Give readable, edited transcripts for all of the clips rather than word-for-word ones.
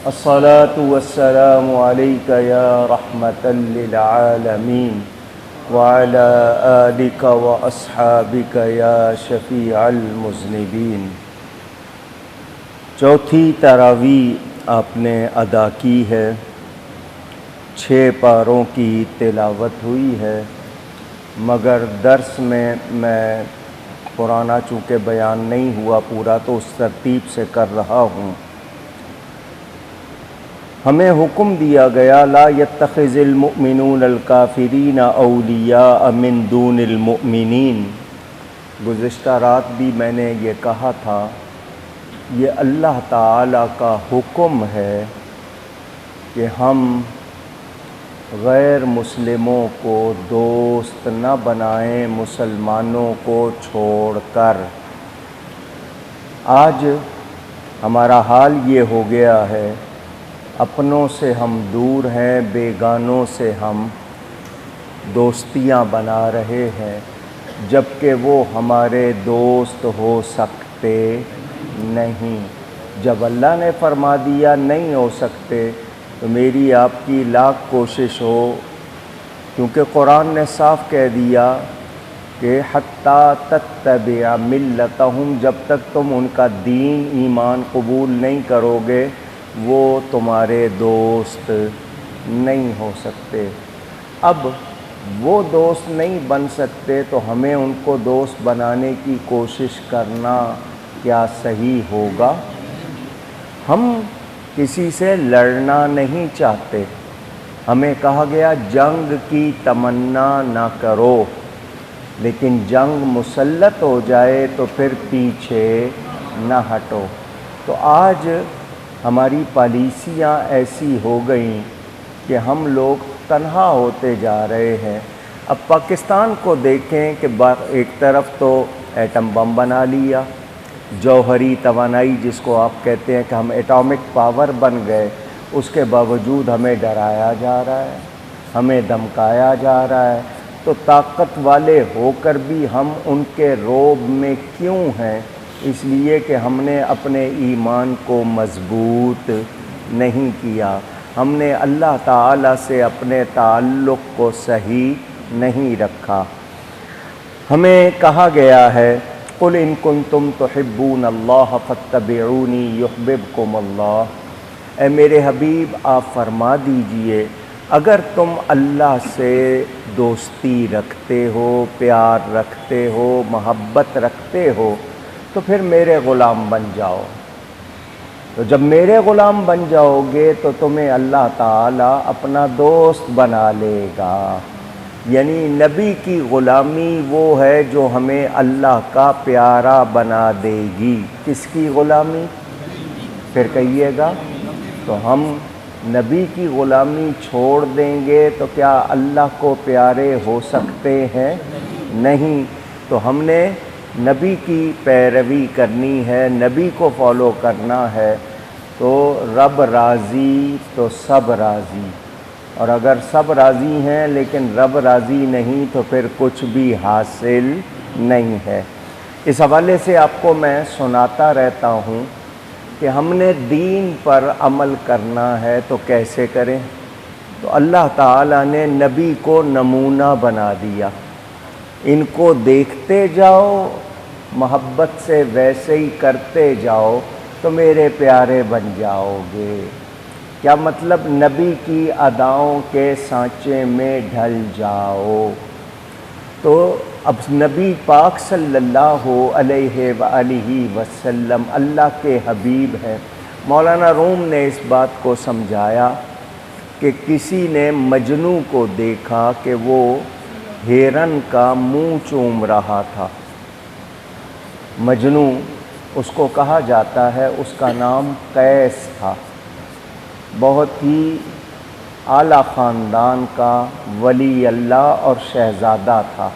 الصلاة والسلام عليك يا رحمة للعالمين وعلى آلك وأصحابك يا شفيع المذنبين۔ چوتھی تراویح آپ نے ادا کی ہے، 6 پاروں کی تلاوت ہوئی ہے، مگر درس میں پرانا چونکہ بیان نہیں ہوا پورا تو اس ترتیب سے کر رہا ہوں۔ ہمیں حکم دیا گیا لا يتخذ المؤمنون الکافرین اولیاء من دون المؤمنین۔ گزشتہ رات بھی میں نے یہ کہا تھا، یہ اللہ تعالیٰ کا حکم ہے کہ ہم غیر مسلموں کو دوست نہ بنائیں مسلمانوں کو چھوڑ کر۔ آج ہمارا حال یہ ہو گیا ہے، اپنوں سے ہم دور ہیں، بیگانوں سے ہم دوستیاں بنا رہے ہیں، جبکہ وہ ہمارے دوست ہو سکتے نہیں۔ جب اللہ نے فرما دیا نہیں ہو سکتے تو میری آپ کی لاکھ کوشش ہو، کیونکہ قرآن نے صاف کہہ دیا کہ حتیٰ تتبع ملتہم، جب تک تم ان کا دین ایمان قبول نہیں کرو گے وہ تمہارے دوست نہیں ہو سکتے۔ اب وہ دوست نہیں بن سکتے تو ہمیں ان کو دوست بنانے کی کوشش کرنا کیا صحیح ہوگا؟ ہم کسی سے لڑنا نہیں چاہتے، ہمیں کہا گیا جنگ کی تمنا نہ کرو، لیکن جنگ مسلط ہو جائے تو پھر پیچھے نہ ہٹو۔ تو آج ہماری پالیسیاں ایسی ہو گئیں کہ ہم لوگ تنہا ہوتے جا رہے ہیں۔ اب پاکستان کو دیکھیں کہ ایک طرف تو ایٹم بم بنا لیا، جوہری توانائی جس کو آپ کہتے ہیں کہ ہم ایٹامک پاور بن گئے، اس کے باوجود ہمیں ڈرایا جا رہا ہے، ہمیں دھمکایا جا رہا ہے۔ تو طاقت والے ہو کر بھی ہم ان کے رعب میں کیوں ہیں؟ اس لیے کہ ہم نے اپنے ایمان کو مضبوط نہیں کیا، ہم نے اللہ تعالیٰ سے اپنے تعلق کو صحیح نہیں رکھا۔ ہمیں کہا گیا ہے قُلْ إِن كُنتُمْ تُحِبُّونَ اللَّهَ فَاتَّبِعُونِي يُحْبِبْكُمُ اللَّهُ۔ اے میرے حبیب آپ فرما دیجئے اگر تم اللہ سے دوستی رکھتے ہو، پیار رکھتے ہو، محبت رکھتے ہو تو پھر میرے غلام بن جاؤ۔ تو جب میرے غلام بن جاؤ گے تو تمہیں اللہ تعالیٰ اپنا دوست بنا لے گا۔ یعنی نبی کی غلامی وہ ہے جو ہمیں اللہ کا پیارا بنا دے گی۔ کس کی غلامی؟ پھر کہیے گا تو ہم نبی کی غلامی چھوڑ دیں گے تو کیا اللہ کو پیارے ہو سکتے ہیں؟ نہیں۔ تو ہم نے نبی کی پیروی کرنی ہے، نبی کو فالو کرنا ہے، تو رب راضی تو سب راضی، اور اگر سب راضی ہیں لیکن رب راضی نہیں تو پھر کچھ بھی حاصل نہیں ہے۔ اس حوالے سے آپ کو میں سناتا رہتا ہوں کہ ہم نے دین پر عمل کرنا ہے تو کیسے کریں؟ تو اللہ تعالیٰ نے نبی کو نمونہ بنا دیا، ان کو دیکھتے جاؤ، محبت سے ویسے ہی کرتے جاؤ تو میرے پیارے بن جاؤ گے۔ کیا مطلب؟ نبی کی اداؤں کے سانچے میں ڈھل جاؤ۔ تو اب نبی پاک صلی اللہ علیہ وآلہ وسلم اللہ کے حبیب ہیں۔ مولانا روم نے اس بات کو سمجھایا کہ کسی نے مجنوں کو دیکھا کہ وہ ہرن کا منہ چوم رہا تھا۔ مجنوں اس کو کہا جاتا ہے، اس کا نام قیس تھا، بہت ہی اعلیٰ خاندان کا ولی اللہ اور شہزادہ تھا۔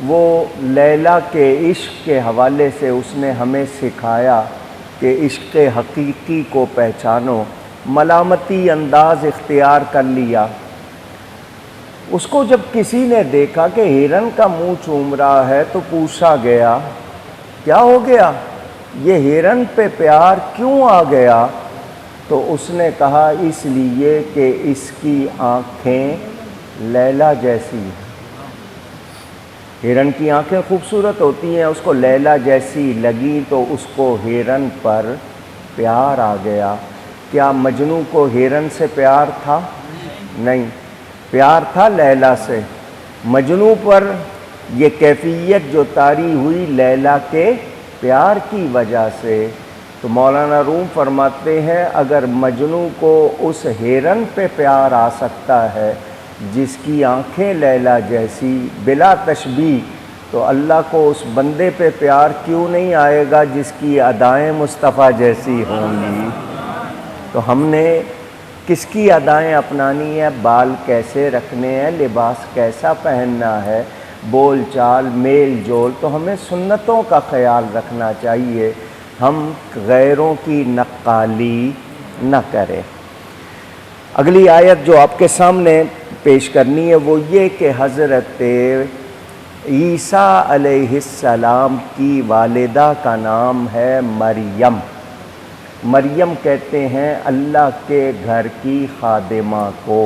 وہ لیلا کے عشق کے حوالے سے اس نے ہمیں سکھایا کہ عشق حقیقی کو پہچانو۔ ملامتی انداز اختیار کر لیا۔ اس کو جب کسی نے دیکھا کہ ہرن کا منہ چوم رہا ہے تو پوچھا گیا کیا ہو گیا، یہ ہرن پہ پیار کیوں آ گیا؟ تو اس نے کہا اس لیے کہ اس کی آنکھیں لیلا جیسی ہیں۔ ہرن کی آنکھیں خوبصورت ہوتی ہیں، اس کو لیلا جیسی لگی تو اس کو ہرن پر پیار آ گیا۔ کیا مجنوں کو ہرن سے پیار تھا؟ نہیں، پیار تھا لیلا سے۔ مجنوں پر یہ کیفیت جو طاری ہوئی لیلا کے پیار کی وجہ سے۔ تو مولانا روم فرماتے ہیں اگر مجنوں کو اس ہرن پہ پیار آ سکتا ہے جس کی آنکھیں لیلا جیسی بلا تشبیہ، تو اللہ کو اس بندے پہ پیار کیوں نہیں آئے گا جس کی ادائیں مصطفیٰ جیسی ہوں گی؟ تو ہم نے کس کی ادائیں اپنانی ہے، بال کیسے رکھنے ہیں، لباس کیسا پہننا ہے، بول چال میل جول، تو ہمیں سنتوں کا خیال رکھنا چاہیے، ہم غیروں کی نقالی نہ کریں۔ اگلی آیت جو آپ کے سامنے پیش کرنی ہے وہ یہ کہ حضرت عیسیٰ علیہ السلام کی والدہ کا نام ہے مریم۔ مریم کہتے ہیں اللہ کے گھر کی خادمہ کو۔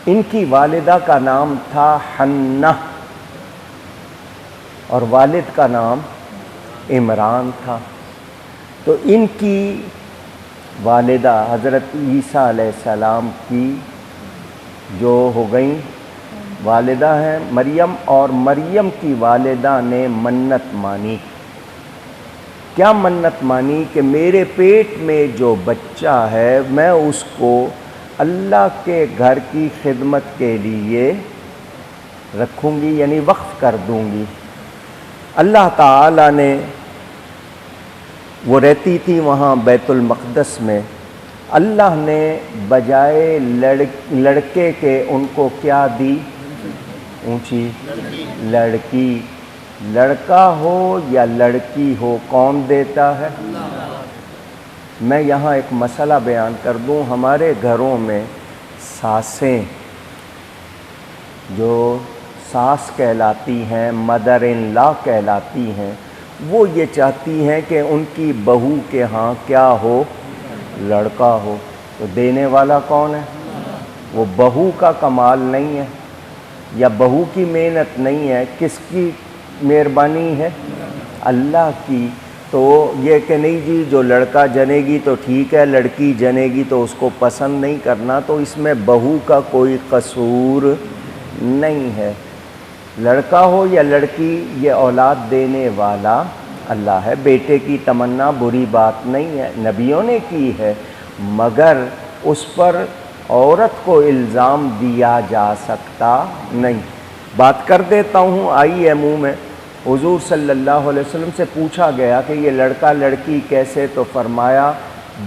ان کی والدہ کا نام تھا حنہ اور والد کا نام عمران تھا۔ تو ان کی والدہ حضرت عیسیٰ علیہ السلام کی جو ہو گئیں والدہ ہیں مریم، اور مریم کی والدہ نے منت مانی۔ کیا منت مانی؟ کہ میرے پیٹ میں جو بچہ ہے میں اس کو اللہ کے گھر کی خدمت کے لیے رکھوں گی، یعنی وقف کر دوں گی۔ اللہ تعالیٰ نے، وہ رہتی تھی وہاں بیت المقدس میں، اللہ نے بجائے لڑکے کے ان کو کیا دی؟ اونچی لڑکی۔ لڑکا ہو یا لڑکی ہو کون دیتا ہے؟ میں یہاں ایک مسئلہ بیان کر دوں، ہمارے گھروں میں ساسیں جو ساس کہلاتی ہیں، مدر ان لا کہلاتی ہیں، وہ یہ چاہتی ہیں کہ ان کی بہو کے ہاں کیا ہو؟ لڑکا ہو۔ تو دینے والا کون ہے؟ وہ بہو کا کمال نہیں ہے یا بہو کی محنت نہیں ہے، کس کی مہربانی ہے؟ اللہ کی۔ تو یہ کہ نہیں جی جو لڑکا جنے گی تو ٹھیک ہے، لڑکی جنے گی تو اس کو پسند نہیں کرنا، تو اس میں بہو کا کوئی قصور نہیں ہے۔ لڑکا ہو یا لڑکی، یہ اولاد دینے والا اللہ ہے۔ بیٹے کی تمنا بری بات نہیں ہے، نبیوں نے کی ہے، مگر اس پر عورت کو الزام دیا جا سکتا نہیں۔ بات کر دیتا ہوں، آئی ہے منہ میں۔ حضور صلی اللہ علیہ وسلم سے پوچھا گیا کہ یہ لڑکا لڑکی کیسے؟ تو فرمایا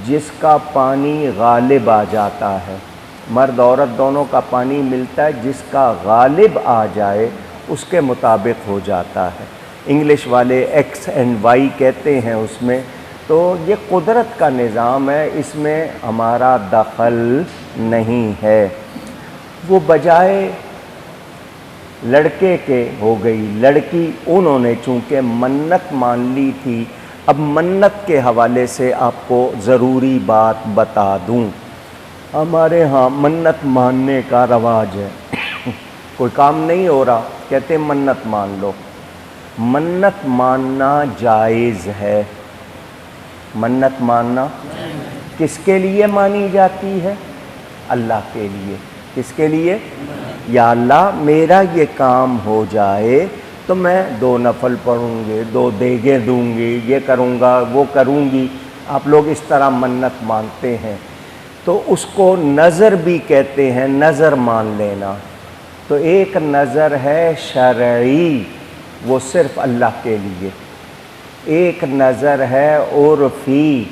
جس کا پانی غالب آ جاتا ہے، مرد عورت دونوں کا پانی ملتا ہے، جس کا غالب آ جائے اس کے مطابق ہو جاتا ہے۔ انگلش والے ایکس اینڈ وائی کہتے ہیں اس میں۔ تو یہ قدرت کا نظام ہے، اس میں ہمارا دخل نہیں ہے۔ وہ بجائے لڑکے کے ہو گئی لڑکی، انہوں نے چونکہ منت مان لی تھی۔ اب منت کے حوالے سے آپ کو ضروری بات بتا دوں، ہمارے ہاں منت ماننے کا رواج ہے۔ کوئی کام نہیں ہو رہا، کہتے ہیں منت مان لو۔ منت ماننا جائز ہے۔ منت ماننا کس کے لیے مانی جاتی ہے؟ اللہ کے لیے۔ کس کے لیے؟ یا اللہ میرا یہ کام ہو جائے تو میں 2 نفل پڑھوں گی، 2 دیگیں دوں گی، یہ کروں گا وہ کروں گی۔ آپ لوگ اس طرح منت مانتے ہیں، تو اس کو نظر بھی کہتے ہیں، نظر مان لینا۔ تو ایک نظر ہے شرعی، وہ صرف اللہ کے لیے۔ ایک نظر ہے عرفی۔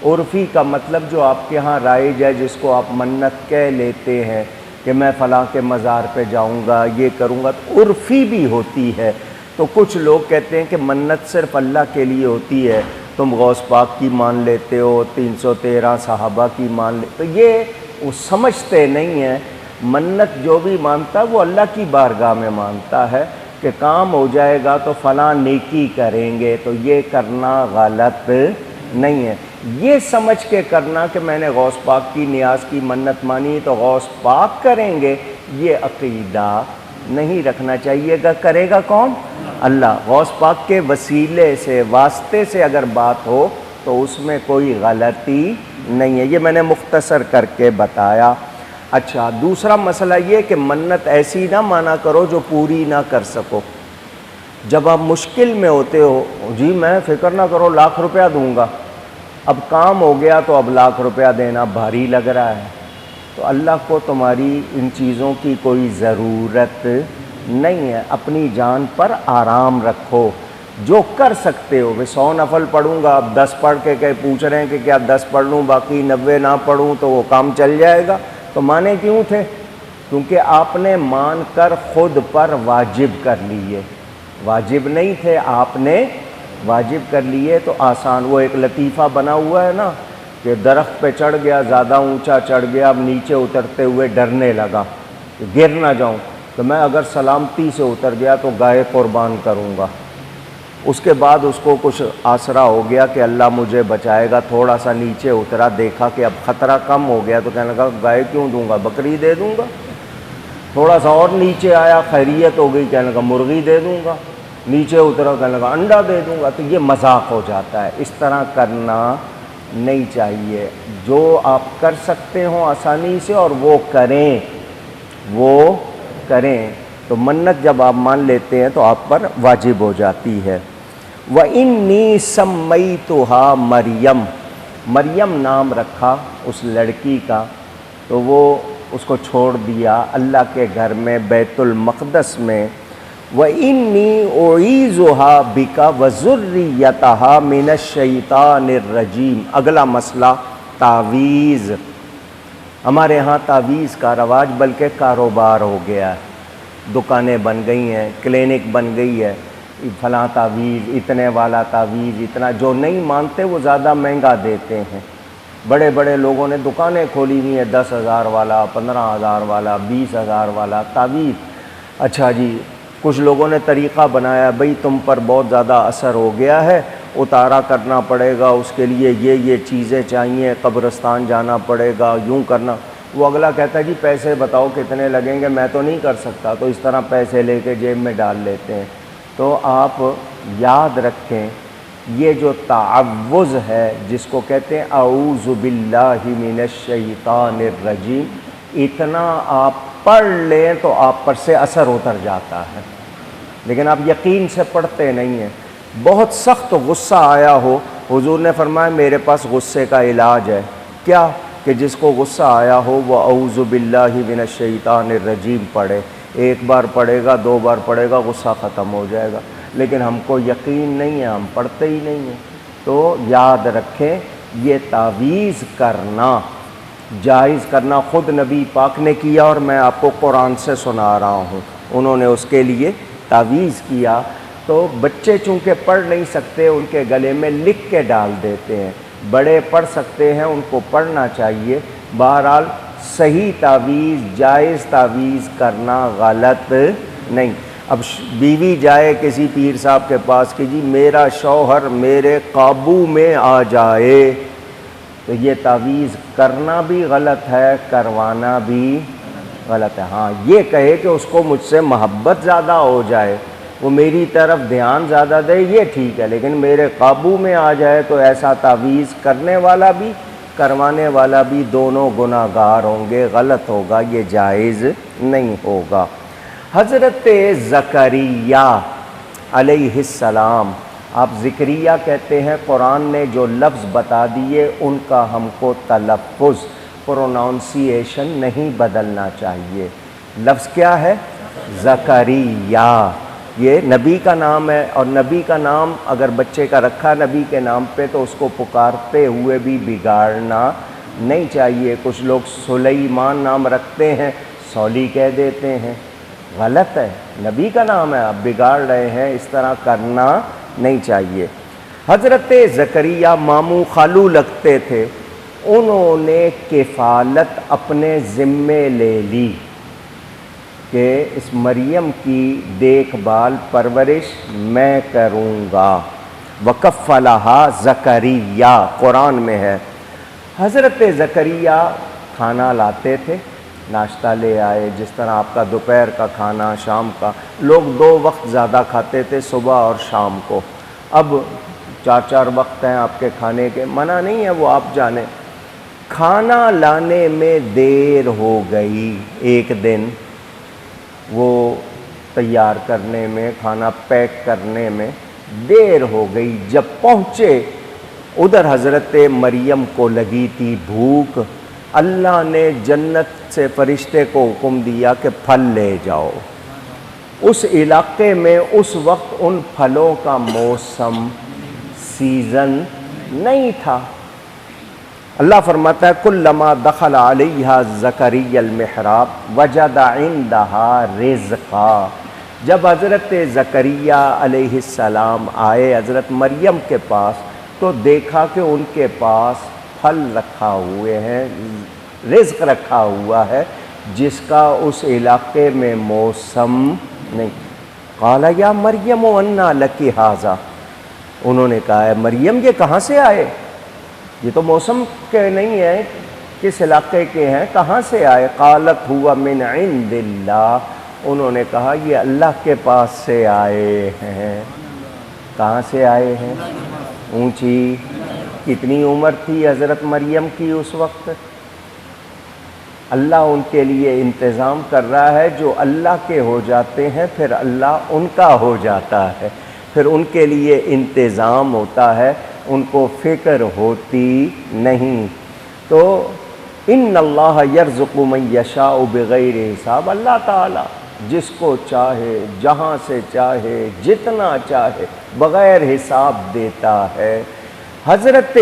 عرفی کا مطلب جو آپ کے ہاں رائج ہے، جس کو آپ منت کہہ لیتے ہیں کہ میں فلاں کے مزار پہ جاؤں گا، یہ کروں گا، تو عرفی بھی ہوتی ہے۔ تو کچھ لوگ کہتے ہیں کہ منت صرف اللہ کے لیے ہوتی ہے، تم غوث پاک کی مان لیتے ہو، 313 صحابہ کی مان لیتے، تو یہ وہ سمجھتے نہیں ہیں۔ منت جو بھی مانتا ہے وہ اللہ کی بارگاہ میں مانتا ہے کہ کام ہو جائے گا تو فلاں نیکی کریں گے، تو یہ کرنا غلط نہیں ہے۔ یہ سمجھ کے کرنا کہ میں نے غوث پاک کی نیاز کی منت مانی تو غوث پاک کریں گے، یہ عقیدہ نہیں رکھنا چاہیے گا۔ کرے گا کون؟ اللہ۔ غوث پاک کے وسیلے سے، واسطے سے اگر بات ہو تو اس میں کوئی غلطی نہیں ہے۔ یہ میں نے مختصر کر کے بتایا۔ اچھا، دوسرا مسئلہ یہ کہ منت ایسی نہ مانا کرو جو پوری نہ کر سکو۔ جب آپ مشکل میں ہوتے ہو، جی میں فکر نہ کرو لاکھ روپیہ دوں گا، اب کام ہو گیا تو اب لاکھ روپیہ دینا بھاری لگ رہا ہے، تو اللہ کو تمہاری ان چیزوں کی کوئی ضرورت نہیں ہے۔ اپنی جان پر آرام رکھو، جو کر سکتے ہو۔ میں 100 نفل پڑھوں گا، اب 10 پڑھ کے کہ پوچھ رہے ہیں کہ کیا 10 پڑھ لوں باقی 90 نہ پڑھوں تو وہ کام چل جائے گا، تو مانے کیوں تھے؟ کیونکہ آپ نے مان کر خود پر واجب کر لیے۔ واجب نہیں تھے، آپ نے واجب کر لیے تو آسان۔ وہ ایک لطیفہ بنا ہوا ہے نا کہ درخت پہ چڑھ گیا، زیادہ اونچا چڑھ گیا، اب نیچے اترتے ہوئے ڈرنے لگا کہ گر نہ جاؤں، تو میں اگر سلامتی سے اتر گیا تو گائے قربان کروں گا۔ اس کے بعد اس کو کچھ آسرا ہو گیا کہ اللہ مجھے بچائے گا، تھوڑا سا نیچے اترا، دیکھا کہ اب خطرہ کم ہو گیا تو کہنے لگا گائے کیوں دوں گا، بکری دے دوں گا۔ تھوڑا سا اور نیچے آیا، خیریت ہو گئی، کہنے لگا مرغی دے دوں گا۔ نیچے اترا، کہنے لگا انڈا دے دوں گا۔ تو یہ مذاق ہو جاتا ہے، اس طرح کرنا نہیں چاہیے۔ جو آپ کر سکتے ہوں آسانی سے اور وہ کریں، وہ کریں، تو منت جب آپ مان لیتے ہیں تو آپ پر واجب ہو جاتی ہے۔ وَإِنِّي سَمَّيْتُهَا مریم، مریم نام رکھا اس لڑکی کا، تو وہ اس کو چھوڑ دیا اللہ کے گھر میں بیت المقدس میں۔ وَإِنِّي أُعِيذُهَا بِكَ وَذُرِّيَّتَهَا مِنَ الشَّيْطَانِ الرَّجِيمِ۔ اگلا مسئلہ تعویذ۔ ہمارے ہاں تعویذ کا رواج بلکہ کاروبار ہو گیا ہے، دکانیں بن گئی ہیں، کلینک بن گئی ہے، فلاں تعویذ، اتنے والا تعویذ، اتنا۔ جو نہیں مانتے وہ زیادہ مہنگا دیتے ہیں۔ بڑے بڑے لوگوں نے دکانیں کھولی ہوئی ہیں، 10,000 والا، 15,000 والا، 20,000 والا تعویذ۔ اچھا جی، کچھ لوگوں نے طریقہ بنایا، بھئی تم پر بہت زیادہ اثر ہو گیا ہے، اتارا کرنا پڑے گا، اس کے لیے یہ چیزیں چاہیے، قبرستان جانا پڑے گا، یوں کرنا۔ وہ اگلا کہتا ہے جی پیسے بتاؤ کتنے لگیں گے، میں تو نہیں کر سکتا، تو اس طرح پیسے لے کے جیب میں ڈال لیتے ہیں۔ تو آپ یاد رکھیں، یہ جو تعوذ ہے جس کو کہتے ہیں اعوذ باللہ من الشیطان الرجیم، اتنا آپ پڑھ لیں تو آپ پر سے اثر اتر جاتا ہے، لیکن آپ یقین سے پڑھتے نہیں ہیں۔ بہت سخت غصہ آیا ہو، حضور نے فرمایا میرے پاس غصے کا علاج ہے، کیا؟ کہ جس کو غصہ آیا ہو وہ اعوذ باللہ من الشیطان الرجیم پڑھے، ایک بار پڑھے گا، 2 بار پڑھے گا، غصہ ختم ہو جائے گا۔ لیکن ہم کو یقین نہیں ہے، ہم پڑھتے ہی نہیں ہیں۔ تو یاد رکھیں، یہ تعویذ کرنا، جائز کرنا خود نبی پاک نے کیا، اور میں آپ کو قرآن سے سنا رہا ہوں، انہوں نے اس کے لیے تعویذ کیا۔ تو بچے چونکہ پڑھ نہیں سکتے، ان کے گلے میں لکھ کے ڈال دیتے ہیں، بڑے پڑھ سکتے ہیں، ان کو پڑھنا چاہیے۔ بہرحال صحیح تعویذ، جائز تعویذ کرنا غلط نہیں۔ اب بیوی جائے کسی پیر صاحب کے پاس کہ جی میرا شوہر میرے قابو میں آ جائے، تو یہ تعویذ کرنا بھی غلط ہے، کروانا بھی غلط ہے۔ ہاں یہ کہے کہ اس کو مجھ سے محبت زیادہ ہو جائے، وہ میری طرف دھیان زیادہ دے، یہ ٹھیک ہے، لیکن میرے قابو میں آ جائے تو ایسا تعویذ کرنے والا بھی کروانے والا بھی دونوں گناہ گار ہوں گے، غلط ہوگا، یہ جائز نہیں ہوگا۔ حضرت زکریا علیہ السلام، آپ زکریہ کہتے ہیں، قرآن نے جو لفظ بتا دیے ان کا ہم کو تلفظ، پروناؤنسیشن نہیں بدلنا چاہیے۔ لفظ کیا ہے؟ زکریا۔ یہ نبی کا نام ہے، اور نبی کا نام اگر بچے کا رکھا نبی کے نام پہ تو اس کو پکارتے ہوئے بھی بگاڑنا نہیں چاہیے۔ کچھ لوگ سلیمان نام رکھتے ہیں، سولی کہہ دیتے ہیں، غلط ہے، نبی کا نام ہے، آپ بگاڑ رہے ہیں، اس طرح کرنا نہیں چاہیے۔ حضرت زکریا ماموں خالو لگتے تھے، انہوں نے کفالت اپنے ذمے لے لی کہ اس مریم کی دیکھ بھال پرورش میں کروں گا۔ وکفلہا زکریا، قرآن میں ہے۔ حضرت زکریا کھانا لاتے تھے، ناشتہ لے آئے، جس طرح آپ کا دوپہر کا کھانا، شام کا، لوگ 2 وقت زیادہ کھاتے تھے، صبح اور شام کو۔ اب 4 وقت ہیں آپ کے کھانے کے، منع نہیں ہے، وہ آپ جانیں۔ کھانا لانے میں دیر ہو گئی، ایک دن وہ تیار کرنے میں، کھانا پیک کرنے میں دیر ہو گئی۔ جب پہنچے ادھر حضرت مریم کو لگی تھی بھوک، اللہ نے جنت سے فرشتے کو حکم دیا کہ پھل لے جاؤ۔ اس علاقے میں اس وقت ان پھلوں کا موسم، سیزن نہیں تھا۔ اللہ فرماتا ہے کلما دخل علیہا زکریا المحراب وجد عندہا رزقا، جب حضرت زکریا علیہ السلام آئے حضرت مریم کے پاس تو دیکھا کہ ان کے پاس پھل رکھا ہوئے ہیں، رزق رکھا ہوا ہے جس کا اس علاقے میں موسم نہیں۔ قال یا مریم انا لکی ھذا، انہوں نے کہا ہے مریم یہ کہاں سے آئے، یہ تو موسم کے نہیں ہے، کس علاقے کے ہیں، کہاں سے آئے؟ قالت ہوا من عند اللہ، انہوں نے کہا یہ اللہ کے پاس سے آئے ہیں۔ کہاں سے آئے ہیں؟ اونچی۔ کتنی عمر تھی حضرت مریم کی اس وقت؟ اللہ ان کے لیے انتظام کر رہا ہے، جو اللہ کے ہو جاتے ہیں پھر اللہ ان کا ہو جاتا ہے، پھر ان کے لیے انتظام ہوتا ہے، ان کو فکر ہوتی نہیں۔ تو ان اللہ یرزق من یشاء بغیر حساب، اللہ تعالیٰ جس کو چاہے، جہاں سے چاہے، جتنا چاہے، بغیر حساب دیتا ہے۔ حضرت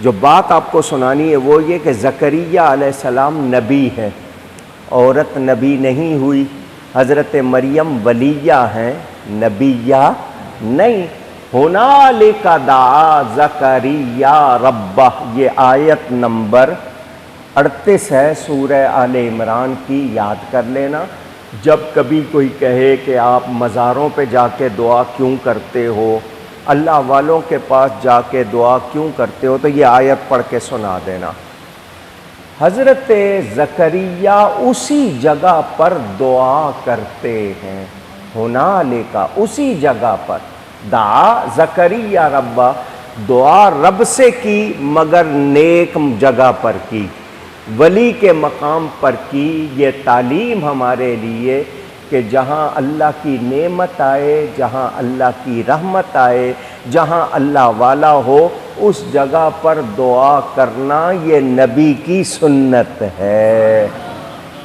جو بات آپ کو سنانی ہے وہ یہ کہ زکریا علیہ السلام نبی ہے، عورت نبی نہیں ہوئی، حضرت مریم ولیہ ہیں، نبیہ نہیں۔ ہنالک دعا زکریا ربہ، یہ آیت نمبر 38 ہے سورہ آل عمران کی، یاد کر لینا۔ جب کبھی کوئی کہے کہ آپ مزاروں پہ جا کے دعا کیوں کرتے ہو، اللہ والوں کے پاس جا کے دعا کیوں کرتے ہو، تو یہ آیت پڑھ کے سنا دینا۔ حضرت زکریا اسی جگہ پر دعا کرتے ہیں، ہنالک، اسی جگہ پر دعا زکریا ربہ، دعا رب سے کی مگر نیک جگہ پر کی، ولی کے مقام پر کی۔ یہ تعلیم ہمارے لیے کہ جہاں اللہ کی نعمت آئے، جہاں اللہ کی رحمت آئے، جہاں اللہ والا ہو، اس جگہ پر دعا کرنا یہ نبی کی سنت ہے،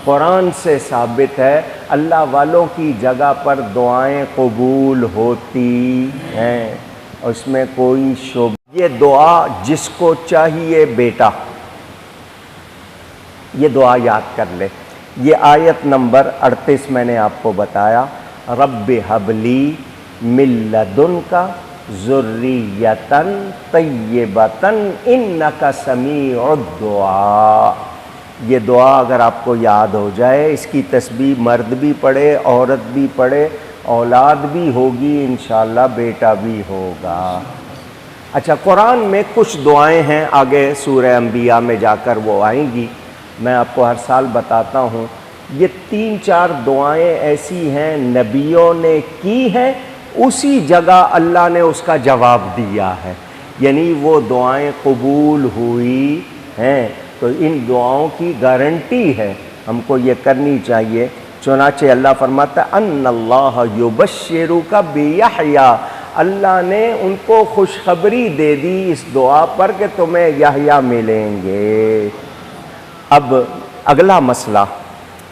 قرآن سے ثابت ہے۔ اللہ والوں کی جگہ پر دعائیں قبول ہوتی ہیں، اس میں کوئی شبہ۔ یہ دعا جس کو چاہیے بیٹا، یہ دعا یاد کر لے۔ یہ آیت نمبر 38 میں نے آپ کو بتایا، رب حب لی من لدنک ذریۃ طیبۃ انک سمیع الدعاء۔ یہ دعا اگر آپ کو یاد ہو جائے، اس کی تسبیح مرد بھی پڑھے، عورت بھی پڑھے، اولاد بھی ہوگی انشاءاللہ، بیٹا بھی ہوگا۔ اچھا، قرآن میں کچھ دعائیں ہیں، آگے سورہ انبیاء میں جا کر وہ آئیں گی، میں آپ کو ہر سال بتاتا ہوں۔ یہ 3-4 دعائیں ایسی ہیں نبیوں نے کی ہیں، اسی جگہ اللہ نے اس کا جواب دیا ہے، یعنی وہ دعائیں قبول ہوئی ہیں۔ تو ان دعاؤں کی گارنٹی ہے، ہم کو یہ کرنی چاہیے۔ چنانچہ اللہ فرماتا ہے ان اللہ یبشرک بیحییٰ، اللہ نے ان کو خوشخبری دے دی اس دعا پر کہ تمہیں یحییٰ ملیں گے۔ اب اگلا مسئلہ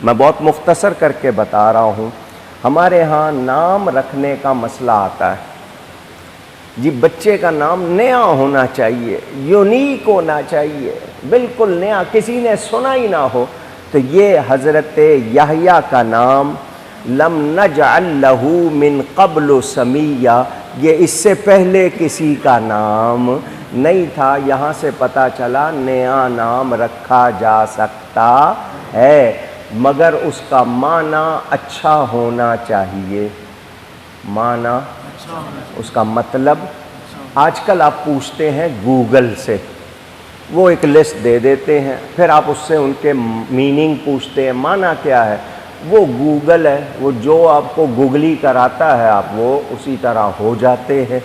میں بہت مختصر کر کے بتا رہا ہوں۔ ہمارے ہاں نام رکھنے کا مسئلہ آتا ہے، جی بچے کا نام نیا ہونا چاہیے، یونیک ہونا چاہیے، بالکل نیا، کسی نے سنا ہی نہ ہو۔ تو یہ حضرت یحییٰ کا نام لم نجعل لہ من قبل سمیہ، یہ اس سے پہلے کسی کا نام نہیں تھا۔ یہاں سے پتہ چلا نیا نام رکھا جا سکتا ہے، مگر اس کا معنی اچھا ہونا چاہیے، معنی اس کا مطلب آج کل آپ پوچھتے ہیں گوگل سے، وہ ایک لسٹ دے دیتے ہیں، پھر آپ اس سے ان کے میننگ پوچھتے ہیں، معنی کیا ہے، وہ گوگل ہے، وہ جو آپ کو گوگلی کراتا ہے آپ وہ اسی طرح ہو جاتے ہیں،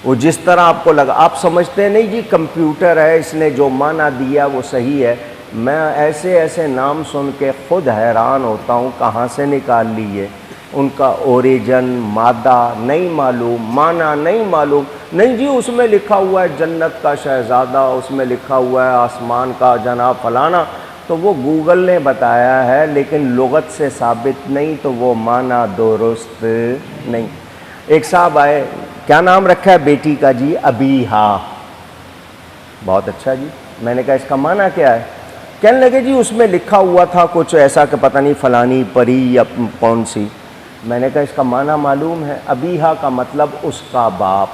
وہ جس طرح آپ کو لگا، آپ سمجھتے ہیں نہیں جی کمپیوٹر ہے، اس نے جو معنی دیا وہ صحیح ہے۔ میں ایسے ایسے نام سن کے خود حیران ہوتا ہوں، کہاں سے نکال لیے، ان کا اوریجن، مادہ نہیں معلوم، معنی نہیں معلوم، نہیں جی اس میں لکھا ہوا ہے جنت کا شہزادہ، اس میں لکھا ہوا ہے آسمان کا جناب فلانا، تو وہ گوگل نے بتایا ہے لیکن لغت سے ثابت نہیں، تو وہ معنی درست نہیں۔ ایک صاحب آئے، کیا نام رکھا ہے بیٹی کا؟ جی ابیہا۔ بہت اچھا جی، میں نے کہا اس کا معنی کیا ہے؟ کہنے لگے جی اس میں لکھا ہوا تھا کچھ ایسا کہ پتہ نہیں فلانی پری یا کون سی۔ میں نے کہا اس کا معنی معلوم ہے؟ ابیہا کا مطلب اس کا باپ،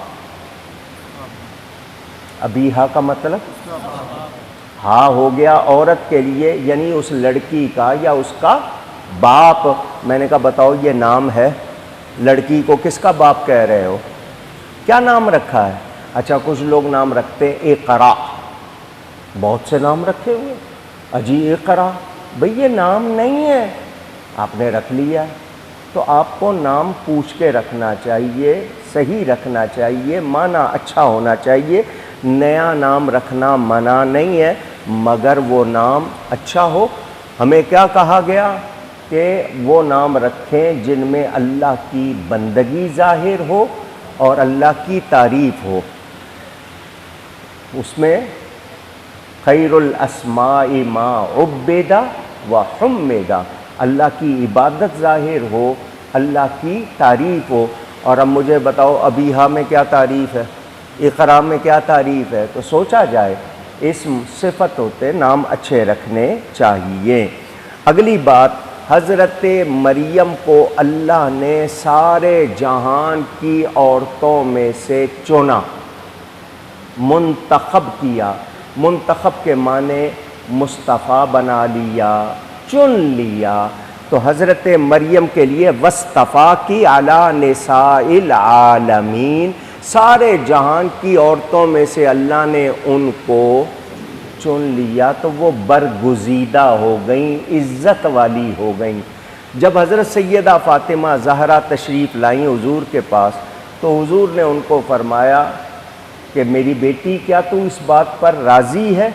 ابیہا کا مطلب ہاں ہو گیا عورت کے لیے، یعنی اس لڑکی کا یا اس کا باپ۔ میں نے کہا بتاؤ یہ نام ہے؟ لڑکی کو کس کا باپ کہہ رہے ہو؟ کیا نام رکھا ہے؟ اچھا کچھ لوگ نام رکھتے اقرا، بہت سے نام رکھے ہوئے، اجی اقرا، بھئی یہ نام نہیں ہے، آپ نے رکھ لیا، تو آپ کو نام پوچھ کے رکھنا چاہیے، صحیح رکھنا چاہیے، معنی اچھا ہونا چاہیے۔ نیا نام رکھنا منع نہیں ہے مگر وہ نام اچھا ہو۔ ہمیں کیا کہا گیا کہ وہ نام رکھیں جن میں اللہ کی بندگی ظاہر ہو اور اللہ کی تعریف ہو۔ اس میں خیر الاسماء ما عبد و حمد، اللہ کی عبادت ظاہر ہو، اللہ کی تعریف ہو۔ اور اب مجھے بتاؤ ابیہا میں کیا تعریف ہے، اقرا میں کیا تعریف ہے؟ تو سوچا جائے، اسم صفت ہوتے، نام اچھے رکھنے چاہیے۔ اگلی بات، حضرت مریم کو اللہ نے سارے جہان کی عورتوں میں سے چنا، منتخب کیا۔ منتخب کے معنی مصطفیٰ بنا لیا، چن لیا۔ تو حضرت مریم کے لیے وصطفیٰ کی علی نساء العالمین، سارے جہان کی عورتوں میں سے اللہ نے ان کو چن لیا، تو وہ برگزیدہ ہو گئیں، عزت والی ہو گئیں۔ جب حضرت سیدہ فاطمہ زہرا تشریف لائیں حضور کے پاس، تو حضور نے ان کو فرمایا کہ میری بیٹی کیا تو اس بات پر راضی ہے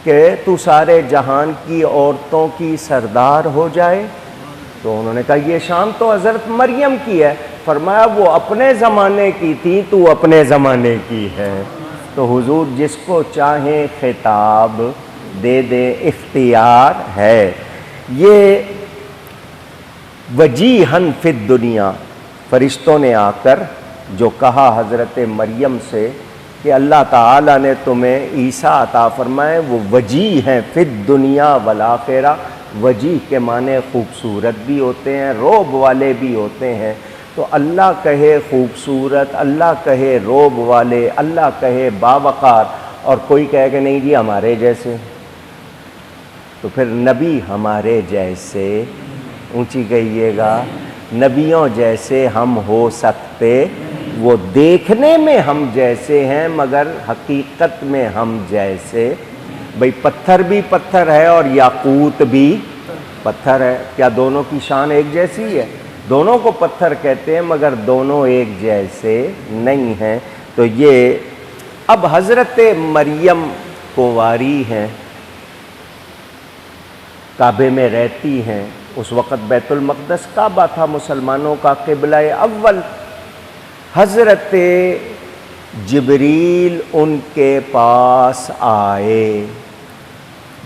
کہ تو سارے جہان کی عورتوں کی سردار ہو جائے؟ تو انہوں نے کہا یہ شان تو حضرت مریم کی ہے۔ فرمایا وہ اپنے زمانے کی تھی، تو اپنے زمانے کی ہے۔ تو حضور جس کو چاہیں خطاب دے دے، اختیار ہے۔ یہ وجیہن فی الدنیا، فرشتوں نے آ کر جو کہا حضرت مریم سے کہ اللہ تعالیٰ نے تمہیں عیسیٰ عطا فرمائے، وہ وجیہ ہیں فی الدنیا والآخرہ۔ وجیہ کے معنی خوبصورت بھی ہوتے ہیں، روب والے بھی ہوتے ہیں۔ تو اللہ کہے خوبصورت، اللہ کہے روب والے، اللہ کہے باوقار، اور کوئی کہے کہ نہیں جی ہمارے جیسے، تو پھر نبی ہمارے جیسے، اونچی کہیے گا، نبیوں جیسے ہم ہو سکتے؟ وہ دیکھنے میں ہم جیسے ہیں مگر حقیقت میں ہم جیسے، بھئی پتھر بھی پتھر ہے اور یاقوت بھی پتھر ہے، کیا دونوں کی شان ایک جیسی ہے؟ دونوں کو پتھر کہتے ہیں مگر دونوں ایک جیسے نہیں ہیں۔ تو یہ اب حضرت مریم کنواری ہیں، کعبے میں رہتی ہیں، اس وقت بیت المقدس کعبہ تھا مسلمانوں کا قبلہ اول۔ حضرت جبریل ان کے پاس آئے،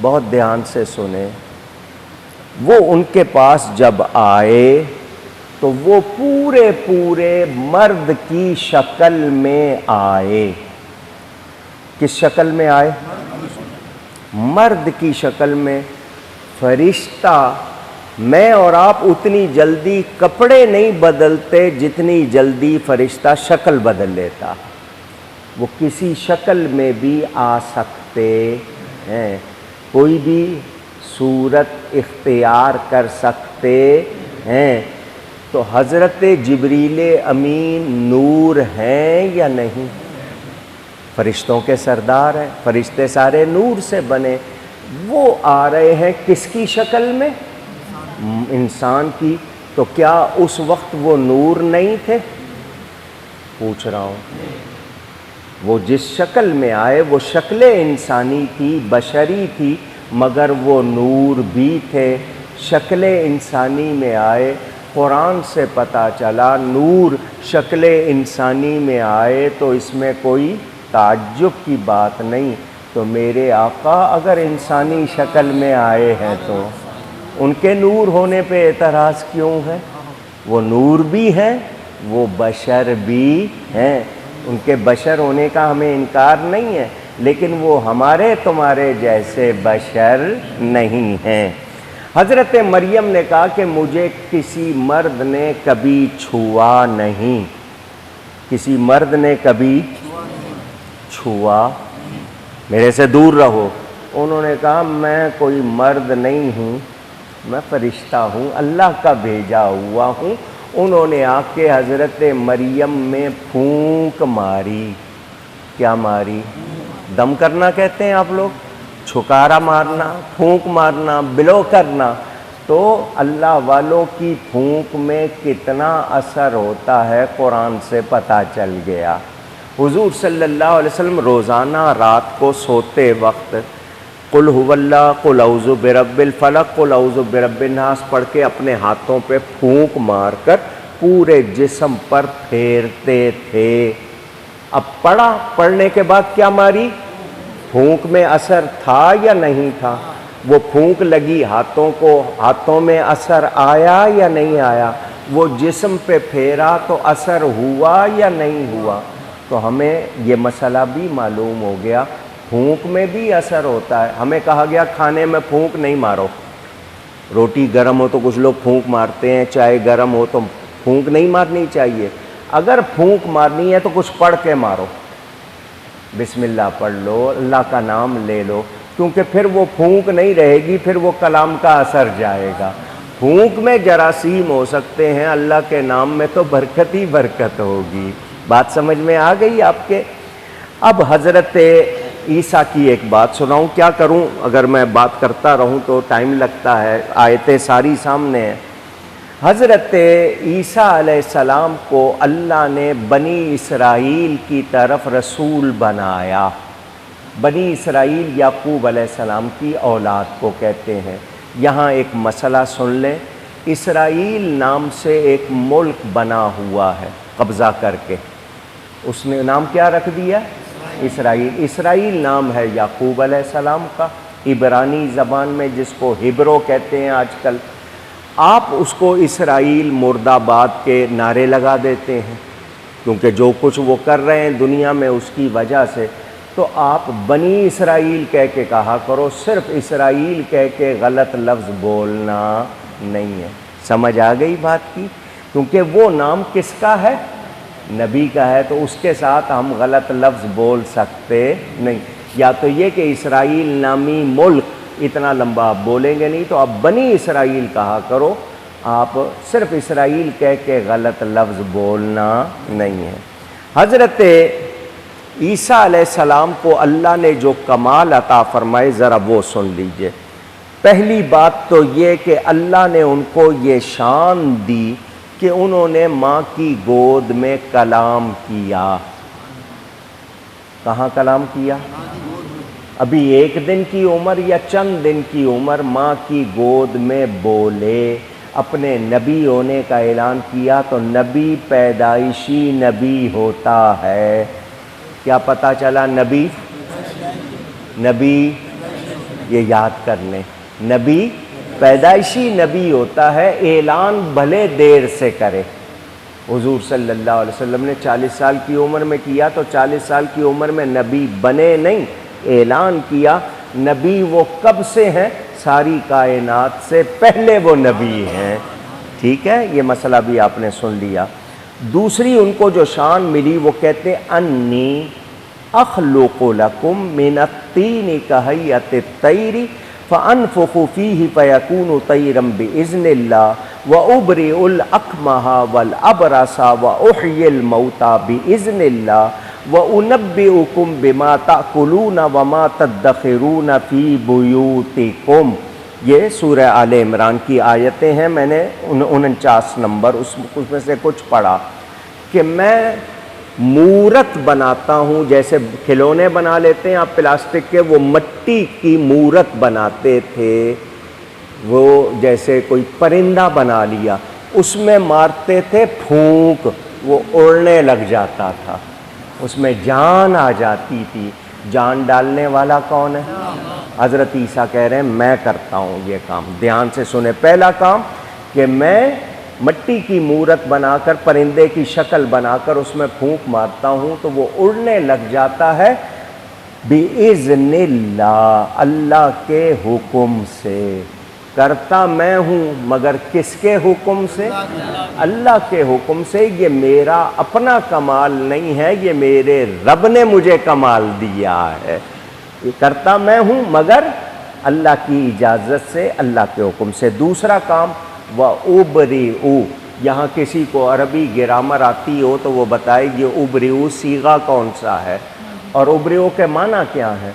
بہت دھیان سے سنیں، وہ ان کے پاس جب آئے تو وہ پورے مرد کی شکل میں آئے۔ کس شکل میں آئے؟ مرد کی شکل میں۔ فرشتہ، میں اور آپ اتنی جلدی کپڑے نہیں بدلتے جتنی جلدی فرشتہ شکل بدل لیتا، وہ کسی شکل میں بھی آ سکتے ہیں، کوئی بھی صورت اختیار کر سکتے ہیں۔ تو حضرت جبریل امین نور ہیں یا نہیں؟ فرشتوں کے سردار ہیں، فرشتے سارے نور سے بنے، وہ آ رہے ہیں کس کی شکل میں؟ انسان کی۔ تو کیا اس وقت وہ نور نہیں تھے؟ پوچھ رہا ہوں۔ وہ جس شکل میں آئے وہ شکل انسانی تھی، بشری تھی، مگر وہ نور بھی تھے۔ شکل انسانی میں آئے، قرآن سے پتہ چلا نور شکل انسانی میں آئے تو اس میں کوئی تعجب کی بات نہیں۔ تو میرے آقا اگر انسانی شکل میں آئے ہیں تو ان کے نور ہونے پہ اعتراض کیوں ہے؟ وہ نور بھی ہیں، وہ بشر بھی ہیں، ان کے بشر ہونے کا ہمیں انکار نہیں ہے، لیکن وہ ہمارے تمہارے جیسے بشر نہیں ہیں۔ حضرت مریم نے کہا کہ مجھے کسی مرد نے کبھی چھوا نہیں، کسی مرد نے کبھی چھوا، میرے سے دور رہو۔ انہوں نے کہا میں کوئی مرد نہیں ہوں، میں فرشتہ ہوں، اللہ کا بھیجا ہوا ہوں۔ انہوں نے آ کے حضرت مریم میں پھونک ماری۔ کیا ماری؟ دم کرنا کہتے ہیں آپ لوگ، چھکارا مارنا، پھونک مارنا، بلو کرنا۔ تو اللہ والوں کی پھونک میں کتنا اثر ہوتا ہے قرآن سے پتہ چل گیا۔ حضور صلی اللہ علیہ وسلم روزانہ رات کو سوتے وقت قل هو اللہ، قل اعوذ برب الفلق، قل اعوذ برب الناس پڑھ کے اپنے ہاتھوں پہ پھونک مار کر پورے جسم پر پھیرتے تھے۔ اب پڑھنے کے بعد کیا ماری؟ پھونک میں اثر تھا یا نہیں تھا؟ وہ پھونک لگی ہاتھوں کو، ہاتھوں میں اثر آیا یا نہیں آیا؟ وہ جسم پہ پھیرا تو اثر ہوا یا نہیں ہوا؟ تو ہمیں یہ مسئلہ بھی معلوم ہو گیا، پھونک میں بھی اثر ہوتا ہے۔ ہمیں کہا گیا کھانے میں پھونک نہیں مارو، روٹی گرم ہو تو کچھ لوگ پھونک مارتے ہیں، چائے گرم ہو تو پھونک نہیں مارنی چاہیے۔ اگر پھونک مارنی ہے تو کچھ پڑھ کے مارو، بسم اللہ پڑھ لو، اللہ کا نام لے لو، کیونکہ پھر وہ پھونک نہیں رہے گی، پھر وہ کلام کا اثر جائے گا۔ پھونک میں جراثیم ہو سکتے ہیں، اللہ کے نام میں تو برکت ہی برکت ہوگی۔ بات سمجھ میں آ گئی آپ کے؟ اب حضرت عیسیٰ کی ایک بات سناؤں، کیا کروں اگر میں بات کرتا رہوں تو ٹائم لگتا ہے، آیتیں ساری سامنے ہیں۔ حضرت عیسیٰ علیہ السلام کو اللہ نے بنی اسرائیل کی طرف رسول بنایا۔ بنی اسرائیل یعقوب علیہ السلام کی اولاد کو کہتے ہیں۔ یہاں ایک مسئلہ سن لیں، اسرائیل نام سے ایک ملک بنا ہوا ہے قبضہ کر کے، اس نے نام کیا رکھ دیا؟ اسرائیل۔ اسرائیل نام ہے یعقوب علیہ السلام کا، عبرانی زبان میں جس کو ہبرو کہتے ہیں آج کل۔ آپ اس کو اسرائیل مرد آباد کے نعرے لگا دیتے ہیں، کیونکہ جو کچھ وہ کر رہے ہیں دنیا میں اس کی وجہ سے، تو آپ بنی اسرائیل کہہ کے کہا کرو، صرف اسرائیل کہہ کے غلط لفظ بولنا نہیں ہے۔ سمجھ آ گئی بات کی؟ کیونکہ وہ نام کس کا ہے؟ نبی کا ہے، تو اس کے ساتھ ہم غلط لفظ بول سکتے نہیں۔ یا تو یہ کہ اسرائیل نامی ملک، اتنا لمبا آپ بولیں گے نہیں، تو آپ بنی اسرائیل کہا کرو، آپ صرف اسرائیل کہہ کے غلط لفظ بولنا نہیں ہے۔ حضرت عیسیٰ علیہ السلام کو اللہ نے جو کمال عطا فرمائے ذرا وہ سن لیجئے۔ پہلی بات تو یہ کہ اللہ نے ان کو یہ شان دی کہ انہوں نے ماں کی گود میں کلام کیا۔ کہاں کلام کیا؟ ابھی ایک دن کی عمر یا چند دن کی عمر ماں کی گود میں بولے، اپنے نبی ہونے کا اعلان کیا۔ تو نبی پیدائشی نبی ہوتا ہے۔ کیا پتہ چلا؟ نبی یہ یاد کر لیں، نبی پیدائشی نبی ہوتا ہے، اعلان بھلے دیر سے کرے۔ حضور صلی اللہ علیہ وسلم نے 40 سال کی عمر میں کیا، تو 40 سال کی عمر میں نبی بنے نہیں، اعلان کیا۔ نبی وہ کب سے ہیں؟ ساری کائنات سے پہلے وہ نبی ہیں۔ ٹھیک ہے، یہ مسئلہ بھی آپ نے سن لیا۔ دوسری ان کو جو شان ملی، وہ کہتے انی اخلق لکم من الطین کہیئۃ الطیر فانفخ فیہ فیکون طیرا باذن اللہ وابرئ الاکمہ والابرص واحیی الموتى باذن اللہ وَأُنَبِّئُكُم بِمَا تَأْكُلُونَ وَمَا تَدَّخِرُونَ فِي بُيُوتِكُم۔ یہ سورہ آل عمران کی آیتیں ہیں، میں نے 49 نمبر اس میں سے کچھ پڑھا کہ میں مورت بناتا ہوں، جیسے کھلونے بنا لیتے ہیں آپ پلاسٹک کے، وہ مٹی کی مورت بناتے تھے، وہ جیسے کوئی پرندہ بنا لیا، اس میں مارتے تھے پھونک، وہ اڑنے لگ جاتا تھا، اس میں جان آ جاتی تھی۔ جان ڈالنے والا کون ہے؟ حضرت عیسیٰ کہہ رہے ہیں میں کرتا ہوں یہ کام۔ دھیان سے سنیں، پہلا کام کہ میں مٹی کی مورت بنا کر، پرندے کی شکل بنا کر اس میں پھونک مارتا ہوں تو وہ اڑنے لگ جاتا ہے بِإِذْنِ اللہ، اللہ کے حکم سے۔ کرتا میں ہوں مگر کس کے حکم سے؟ اللہ کے حکم سے۔ یہ میرا اپنا کمال نہیں ہے، یہ میرے رب نے مجھے کمال دیا ہے۔ یہ کرتا میں ہوں مگر اللہ کی اجازت سے، اللہ کے حکم سے۔ دوسرا کام وَأُبْرِئُ، یہاں کسی کو عربی گرامر آتی ہو تو وہ بتائے یہ اُبْرِئُ صیغہ کون سا ہے اور اُبْرِئُ کے معنی کیا ہے؟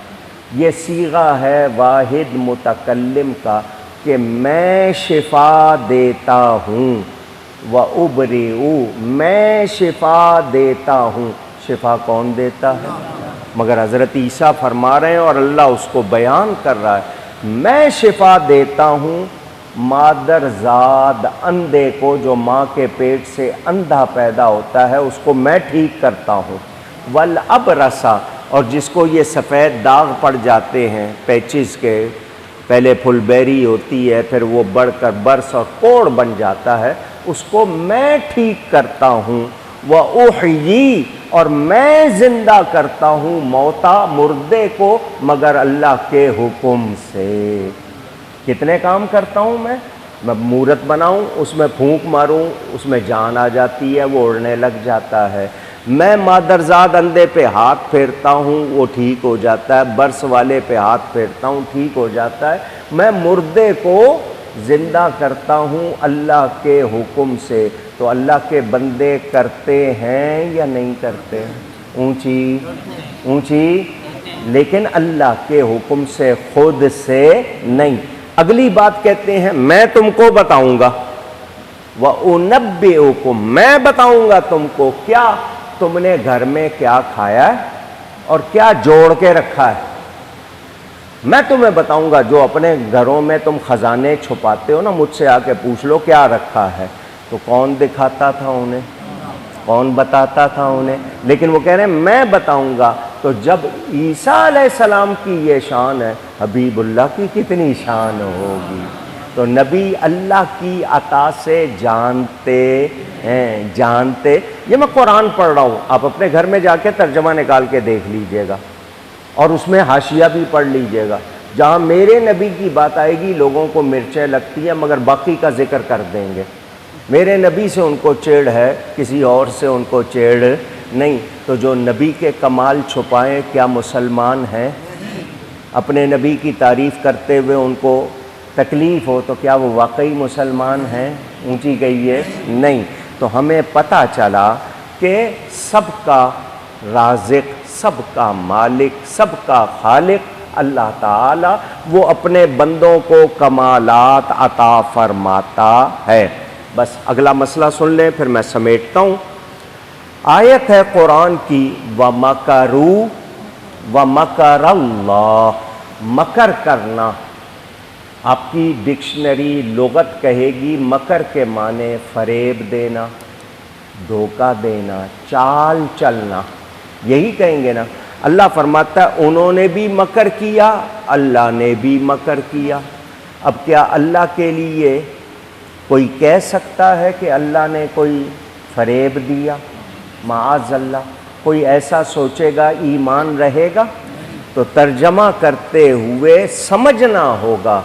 یہ صیغہ ہے واحد متکلم کا کہ میں شفا دیتا ہوں، وَأُبْرِئُ، میں شفا دیتا ہوں۔ شفا کون دیتا ہے؟ مگر حضرت عیسیٰ فرما رہے ہیں اور اللہ اس کو بیان کر رہا ہے، میں شفا دیتا ہوں مادر زاد اندھے کو، جو ماں کے پیٹ سے اندھا پیدا ہوتا ہے اس کو میں ٹھیک کرتا ہوں، والابرص، اور جس کو یہ سفید داغ پڑ جاتے ہیں پیچز کے، پہلے پھل بیری ہوتی ہے پھر وہ بڑھ کر برس اور کوڑ بن جاتا ہے، اس کو میں ٹھیک کرتا ہوں، وَأُحْيِي، اور میں زندہ کرتا ہوں موتا، مردے کو، مگر اللہ کے حکم سے۔ کتنے کام کرتا ہوں میں مورت بناؤں، اس میں پھونک ماروں، اس میں جان آ جاتی ہے، وہ اڑنے لگ جاتا ہے۔ میں مادرزاد اندھے پہ ہاتھ پھیرتا ہوں، وہ ٹھیک ہو جاتا ہے، برس والے پہ ہاتھ پھیرتا ہوں، ٹھیک ہو جاتا ہے۔ میں مردے کو زندہ کرتا ہوں اللہ کے حکم سے۔ تو اللہ کے بندے کرتے ہیں یا نہیں کرتے؟ اونچی اونچی، لیکن اللہ کے حکم سے، خود سے نہیں۔ اگلی بات کہتے ہیں میں تم کو بتاؤں گا، وَأُنَبِّئُكُم، میں بتاؤں گا تم کو کیا تم نے گھر میں کیا کھایا ہے اور کیا جوڑ کے رکھا ہے۔ میں تمہیں بتاؤں گا، جو اپنے گھروں میں تم خزانے چھپاتے ہو نا، مجھ سے آ کے پوچھ لو کیا رکھا ہے۔ تو کون دکھاتا تھا انہیں؟ کون بتاتا تھا انہیں؟ لیکن وہ کہہ رہے ہیں میں بتاؤں گا۔ تو جب عیسیٰ علیہ السلام کی یہ شان ہے، حبیب اللہ کی کتنی شان ہوگی؟ تو نبی اللہ کی عطا سے جانتے ہیں، جانتے۔ یہ میں قرآن پڑھ رہا ہوں، آپ اپنے گھر میں جا کے ترجمہ نکال کے دیکھ لیجئے گا اور اس میں حاشیہ بھی پڑھ لیجئے گا۔ جہاں میرے نبی کی بات آئے گی لوگوں کو مرچیں لگتی ہیں، مگر باقی کا ذکر کر دیں گے۔ میرے نبی سے ان کو چیڑ ہے، کسی اور سے ان کو چیڑ نہیں۔ تو جو نبی کے کمال چھپائیں کیا مسلمان ہیں؟ اپنے نبی کی تعریف کرتے ہوئے ان کو تکلیف ہو تو کیا وہ واقعی مسلمان ہیں؟ اونچی کہیے نہیں۔ تو ہمیں پتہ چلا کہ سب کا رازق، سب کا مالک، سب کا خالق اللہ تعالی، وہ اپنے بندوں کو کمالات عطا فرماتا ہے۔ بس اگلا مسئلہ سن لیں پھر میں سمیٹتا ہوں۔ آیت ہے قرآن کی وَمَكَرُوا وَمَكَرَ اللَّهُ، مکر کرنا۔ آپ کی ڈکشنری لغت کہے گی مکر کے معنی فریب دینا، دھوکہ دینا، چال چلنا، یہی کہیں گے نا۔ اللہ فرماتا ہے انہوں نے بھی مکر کیا، اللہ نے بھی مکر کیا۔ اب کیا اللہ کے لیے کوئی کہہ سکتا ہے کہ اللہ نے کوئی فریب دیا؟ معاذ اللہ، کوئی ایسا سوچے گا ایمان رہے گا؟ تو ترجمہ کرتے ہوئے سمجھنا ہوگا،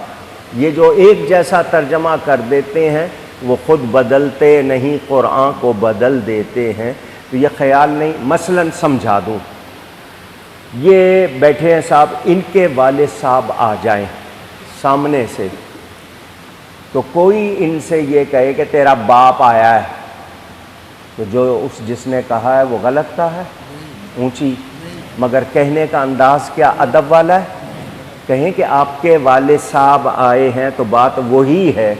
یہ جو ایک جیسا ترجمہ کر دیتے ہیں وہ خود بدلتے نہیں، قرآن کو بدل دیتے ہیں۔ تو یہ خیال نہیں، مثلا سمجھا دوں، یہ بیٹھے ہیں صاحب، ان کے والد صاحب آ جائیں سامنے سے، تو کوئی ان سے یہ کہے کہ تیرا باپ آیا ہے، تو جو جس نے کہا ہے وہ غلط کہا ہے؟ اونچی، مگر کہنے کا انداز کیا ادب والا ہے. کہیں کہ آپ کے والد صاحب آئے ہیں تو بات وہی ہے،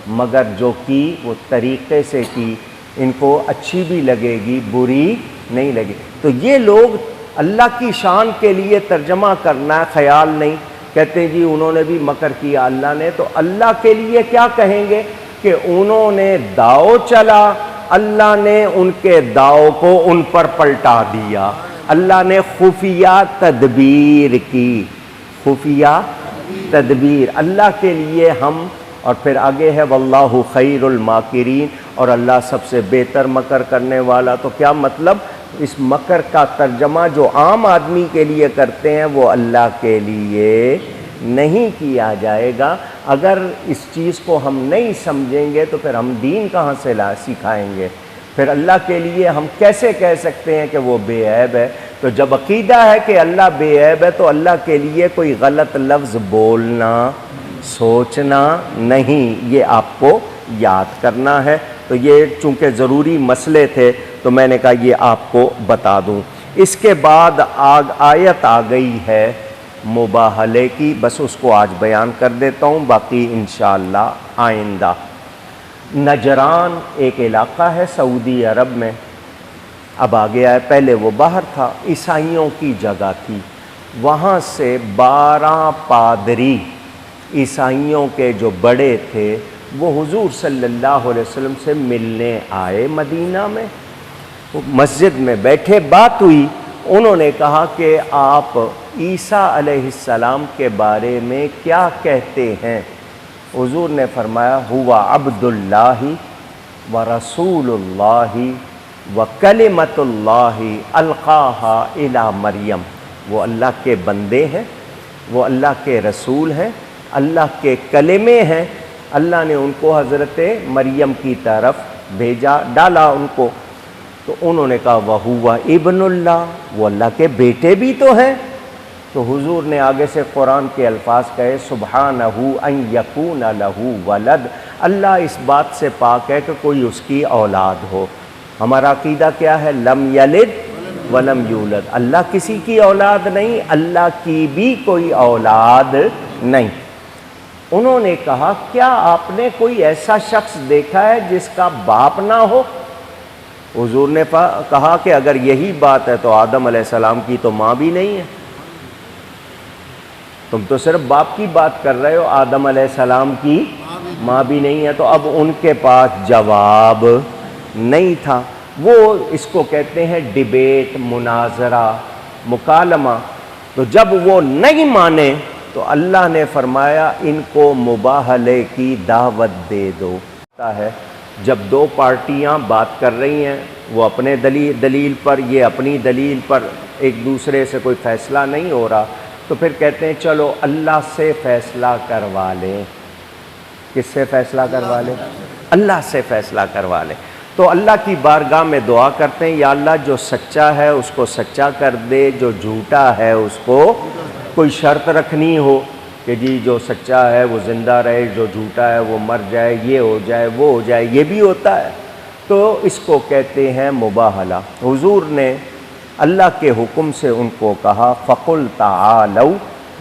مگر جو کی وہ طریقے سے کی، ان کو اچھی بھی لگے گی بری نہیں لگے. تو یہ لوگ اللہ کی شان کے لیے ترجمہ کرنا ہے، خیال نہیں. کہتے ہیں جی انہوں نے بھی مکر کیا اللہ نے، تو اللہ کے لیے کیا کہیں گے کہ انہوں نے داؤ چلا، اللہ نے ان کے داؤ کو ان پر پلٹا دیا. اللہ نے خفیہ تدبیر کی، خفیہ تدبیر اللہ کے لیے ہم. اور پھر آگے ہے واللہ خیر الماکرین، اور اللہ سب سے بہتر مکر کرنے والا. تو کیا مطلب؟ اس مکر کا ترجمہ جو عام آدمی کے لیے کرتے ہیں وہ اللہ کے لیے نہیں کیا جائے گا. اگر اس چیز کو ہم نہیں سمجھیں گے تو پھر ہم دین کہاں سے سکھائیں گے؟ پھر اللہ کے لیے ہم کیسے کہہ سکتے ہیں کہ وہ بے عیب ہے؟ تو جب عقیدہ ہے کہ اللہ بے عیب ہے تو اللہ کے لیے کوئی غلط لفظ بولنا، سوچنا نہیں، یہ آپ کو یاد کرنا ہے. تو یہ چونکہ ضروری مسئلے تھے تو میں نے کہا یہ آپ کو بتا دوں. اس کے بعد آیت آ گئی ہے مباہلے کی، بس اس کو آج بیان کر دیتا ہوں، باقی انشاءاللہ آئندہ. نجران ایک علاقہ ہے سعودی عرب میں، اب آ گیا ہے، پہلے وہ باہر تھا، عیسائیوں کی جگہ تھی. وہاں سے 12 پادری عیسائیوں کے جو بڑے تھے وہ حضور صلی اللہ علیہ وسلم سے ملنے آئے مدینہ میں. مسجد میں بیٹھے، بات ہوئی، انہوں نے کہا کہ آپ عیسیٰ علیہ السلام کے بارے میں کیا کہتے ہیں؟ حضور نے فرمایا ہوا عبد اللہ و رسول اللہ و کلمۃ اللہ القاہا الی مریم. وہ اللہ کے بندے ہیں، وہ اللہ کے رسول ہیں، اللہ کے کلمے ہیں، اللہ نے ان کو حضرت مریم کی طرف بھیجا، ڈالا ان کو. تو انہوں نے کہا وَهُوَ ابن اللہ، وہ اللہ کے بیٹے بھی تو ہیں. تو حضور نے آگے سے قرآن کے الفاظ کہے سبحانہ ان یکون لہ ولد، اللہ اس بات سے پاک ہے کہ کوئی اس کی اولاد ہو. ہمارا عقیدہ کیا ہے؟ لم یلد ولم یولد، اللہ کسی کی اولاد نہیں، اللہ کی بھی کوئی اولاد نہیں. انہوں نے کہا کیا آپ نے کوئی ایسا شخص دیکھا ہے جس کا باپ نہ ہو؟ حضور نے کہا کہ اگر یہی بات ہے تو آدم علیہ السلام کی تو ماں بھی نہیں ہے. تم تو صرف باپ کی بات کر رہے ہو، آدم علیہ السلام کی ماں بھی نہیں ہے. تو اب ان کے پاس جواب نہیں تھا. وہ اس کو کہتے ہیں ڈیبیٹ، مناظرہ، مکالمہ. تو جب وہ نہیں مانے تو اللہ نے فرمایا ان کو مباہلے کی دعوت دے دو. ہے جب دو پارٹیاں بات کر رہی ہیں، وہ اپنے دلیل پر، یہ اپنی دلیل پر، ایک دوسرے سے کوئی فیصلہ نہیں ہو رہا، تو پھر کہتے ہیں چلو اللہ سے فیصلہ کروا لیں. کس سے فیصلہ کروا لیں؟ اللہ سے فیصلہ کروا لیں. تو اللہ کی بارگاہ میں دعا کرتے ہیں یا اللہ جو سچا ہے اس کو سچا کر دے، جو جھوٹا ہے اس کو کوئی شرط رکھنی ہو کہ جی جو سچا ہے وہ زندہ رہے، جو جھوٹا ہے وہ مر جائے، یہ ہو جائے وہ ہو جائے، یہ بھی ہوتا ہے. تو اس کو کہتے ہیں مباہلہ. حضور نے اللہ کے حکم سے ان کو کہا فَقُلْ تَعَالَوْا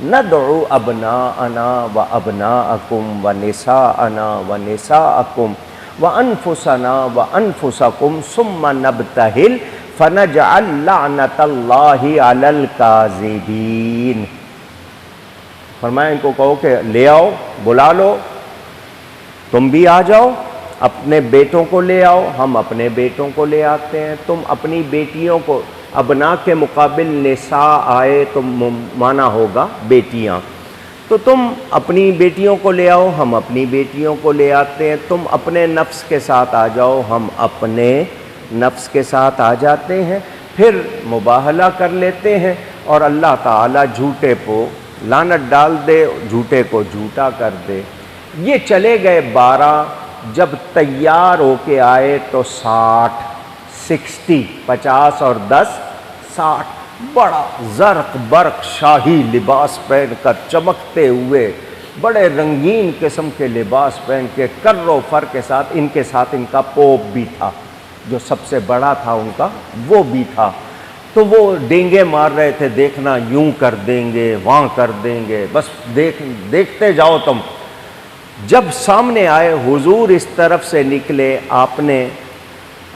نَدْعُ أَبْنَاءَنَا وَأَبْنَاءَكُمْ وَنِسَاءَنَا وَنِسَاءَكُمْ وَأَنفُسَنَا وَأَنفُسَكُمْ ثُمَّ نَبْتَهِلْ فَنَجْعَلْ لَعْنَةَ اللَّهِ عَلَى الْكَاذِبِينَ. فرمایا ان کو کہو کہ لے آؤ، بلا لو، تم بھی آ جاؤ، اپنے بیٹوں کو لے آؤ، ہم اپنے بیٹوں کو لے آتے ہیں، تم اپنی بیٹیوں کو، ابنا کے مقابل نساء آئے تو مانا ہوگا بیٹیاں، تو تم اپنی بیٹیوں کو لے آؤ، ہم اپنی بیٹیوں کو لے آتے ہیں، تم اپنے نفس کے ساتھ آ جاؤ، ہم اپنے نفس کے ساتھ آ جاتے ہیں، پھر مباہلہ کر لیتے ہیں اور اللہ تعالیٰ جھوٹے کو لعنت ڈال دے، جھوٹے کو جھوٹا کر دے. یہ چلے گئے 12، جب تیار ہو کے آئے تو 60 50 اور 10 60، بڑا زرق برق شاہی لباس پہن کر، چمکتے ہوئے، بڑے رنگین قسم کے لباس پہن کے، کر و فر کے ساتھ. ان کے ساتھ ان کا پوپ بھی تھا، جو سب سے بڑا تھا ان کا وہ بھی تھا. تو وہ ڈینگے مار رہے تھے، دیکھنا یوں کر دیں گے، وہاں کر دیں گے، بس دیکھتے جاؤ تم۔ جب سامنے آئے حضور اس طرف سے نکلے، آپ نے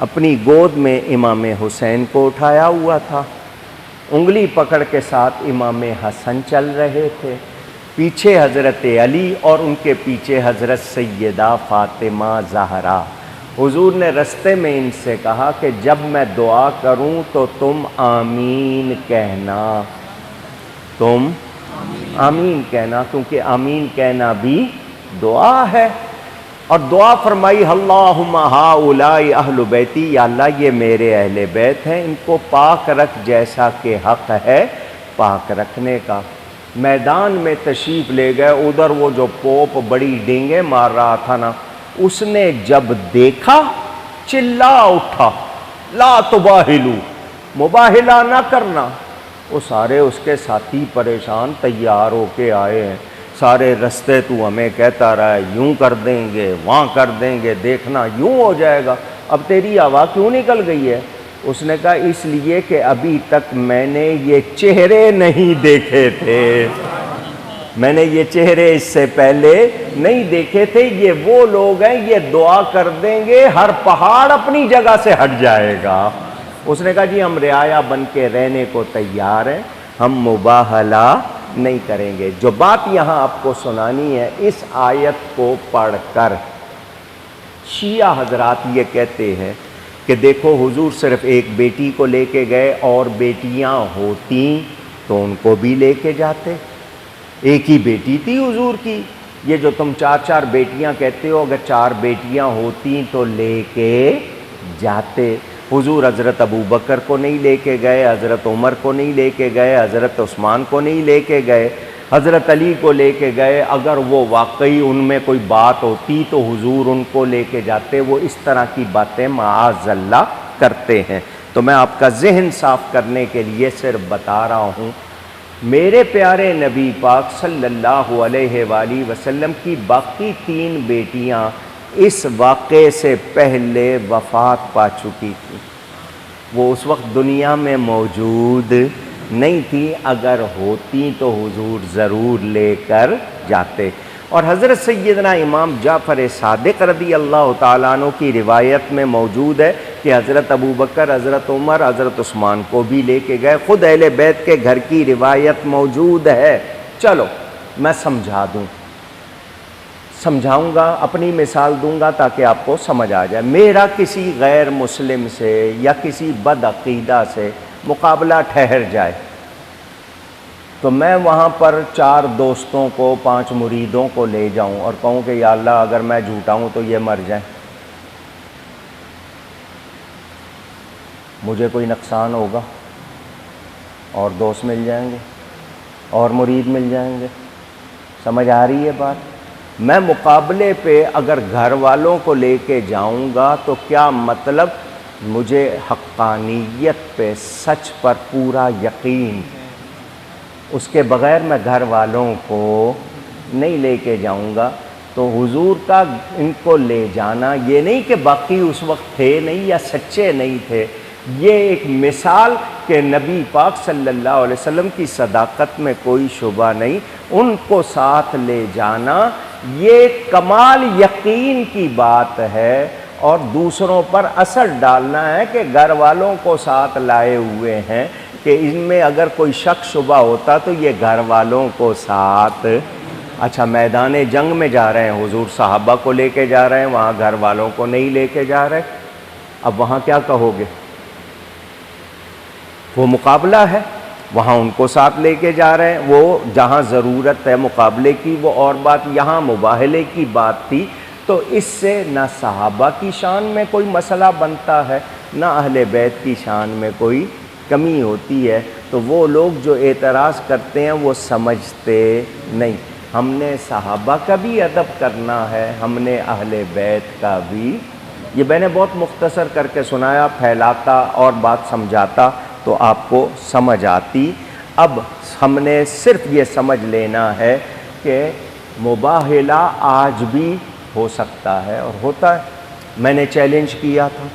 اپنی گود میں امام حسین کو اٹھایا ہوا تھا، انگلی پکڑ کے ساتھ امام حسن چل رہے تھے، پیچھے حضرت علی اور ان کے پیچھے حضرت سیدہ فاطمہ زہرا۔ حضور نے رستے میں ان سے کہا کہ جب میں دعا کروں تو تم آمین کہنا، تم آمین کہنا، کیونکہ آمین کہنا بھی دعا ہے۔ اور دعا فرمائی اللہم ہؤلاء اہل بیتی، یا اللہ یہ میرے اہل بیت ہیں، ان کو پاک رکھ جیسا کہ حق ہے پاک رکھنے کا۔ میدان میں تشریف لے گئے، ادھر وہ جو پوپ بڑی ڈینگیں مار رہا تھا نا، اس نے جب دیکھا چلا اٹھا، لا تباہلو، مباہلہ نہ کرنا۔ وہ سارے اس کے ساتھی پریشان تیار ہو کے آئے ہیں، سارے رستے تو ہمیں کہتا رہا ہے یوں کر دیں گے، وہاں کر دیں گے، دیکھنا یوں ہو جائے گا، اب تیری آواز کیوں نکل گئی ہے؟ اس نے کہا اس لیے کہ ابھی تک میں نے یہ چہرے نہیں دیکھے تھے، میں نے یہ چہرے اس سے پہلے نہیں دیکھے تھے، یہ وہ لوگ ہیں یہ دعا کر دیں گے ہر پہاڑ اپنی جگہ سے ہٹ جائے گا۔ اس نے کہا جی ہم رعایا بن کے رہنے کو تیار ہیں، ہم مباہلہ نہیں کریں گے۔ جو بات یہاں آپ کو سنانی ہے، اس آیت کو پڑھ کر شیعہ حضرات یہ کہتے ہیں کہ دیکھو حضور صرف ایک بیٹی کو لے کے گئے، اور بیٹیاں ہوتی تو ان کو بھی لے کے جاتے، ایک ہی بیٹی تھی حضور کی۔ یہ جو تم چار چار بیٹیاں کہتے ہو، اگر چار بیٹیاں ہوتی تو لے کے جاتے۔ حضور حضرت ابو بکر کو نہیں لے کے گئے، حضرت عمر کو نہیں لے کے گئے، حضرت عثمان کو نہیں لے کے گئے، حضرت علی کو لے کے گئے۔ اگر وہ واقعی ان میں کوئی بات ہوتی تو حضور ان کو لے کے جاتے۔ وہ اس طرح کی باتیں معاذ اللہ کرتے ہیں۔ تو میں آپ کا ذہن صاف کرنے کے لیے صرف بتا رہا ہوں، میرے پیارے نبی پاک صلی اللہ علیہ وآلہ وسلم کی باقی 3 بیٹیاں اس واقعے سے پہلے وفات پا چکی تھی، وہ اس وقت دنیا میں موجود نہیں تھی، اگر ہوتی تو حضور ضرور لے کر جاتے۔ اور حضرت سیدنا امام جعفر صادق رضی اللہ تعالیٰ عنہ کی روایت میں موجود ہے کہ حضرت ابو بکر، حضرت عمر، حضرت عثمان کو بھی لے کے گئے، خود اہل بیت کے گھر کی روایت موجود ہے۔ چلو میں سمجھاؤں گا، اپنی مثال دوں گا تاکہ آپ کو سمجھ آ جائے۔ میرا کسی غیر مسلم سے یا کسی بد عقیدہ سے مقابلہ ٹھہر جائے تو میں وہاں پر 4 دوستوں کو، 5 مریدوں کو لے جاؤں اور کہوں کہ یا اللہ اگر میں جھوٹا ہوں تو یہ مر جائیں، مجھے کوئی نقصان ہوگا؟ اور دوست مل جائیں گے اور مرید مل جائیں گے۔ سمجھ آ رہی ہے بات؟ میں مقابلے پہ اگر گھر والوں کو لے کے جاؤں گا تو کیا مطلب؟ مجھے حقانیت پہ، سچ پر پورا یقین، اس کے بغیر میں گھر والوں کو نہیں لے کے جاؤں گا۔ تو حضور کا ان کو لے جانا یہ نہیں کہ باقی اس وقت تھے نہیں یا سچے نہیں تھے، یہ ایک مثال کہ نبی پاک صلی اللہ علیہ وسلم کی صداقت میں کوئی شبہ نہیں، ان کو ساتھ لے جانا یہ کمال یقین کی بات ہے، اور دوسروں پر اثر ڈالنا ہے کہ گھر والوں کو ساتھ لائے ہوئے ہیں کہ ان میں اگر کوئی شک شبہ ہوتا تو یہ گھر والوں کو ساتھ۔ اچھا میدان جنگ میں جا رہے ہیں حضور، صحابہ کو لے کے جا رہے ہیں، وہاں گھر والوں کو نہیں لے کے جا رہے، اب وہاں کیا کہو گے؟ وہ مقابلہ ہے، وہاں ان کو ساتھ لے کے جا رہے ہیں، وہ جہاں ضرورت ہے مقابلے کی وہ اور بات، یہاں مباہلے کی بات تھی، تو اس سے نہ صحابہ کی شان میں کوئی مسئلہ بنتا ہے، نہ اہل بیت کی شان میں کوئی کمی ہوتی ہے۔ تو وہ لوگ جو اعتراض کرتے ہیں وہ سمجھتے نہیں۔ ہم نے صحابہ کا بھی ادب کرنا ہے، ہم نے اہل بیت کا بھی۔ یہ میں نے بہت مختصر کر کے سنایا، پھیلاتا اور بات سمجھاتا تو آپ کو سمجھ آتی۔ اب ہم نے صرف یہ سمجھ لینا ہے کہ مباہلہ آج بھی ہو سکتا ہے اور ہوتا ہے۔ میں نے چیلنج کیا تھا،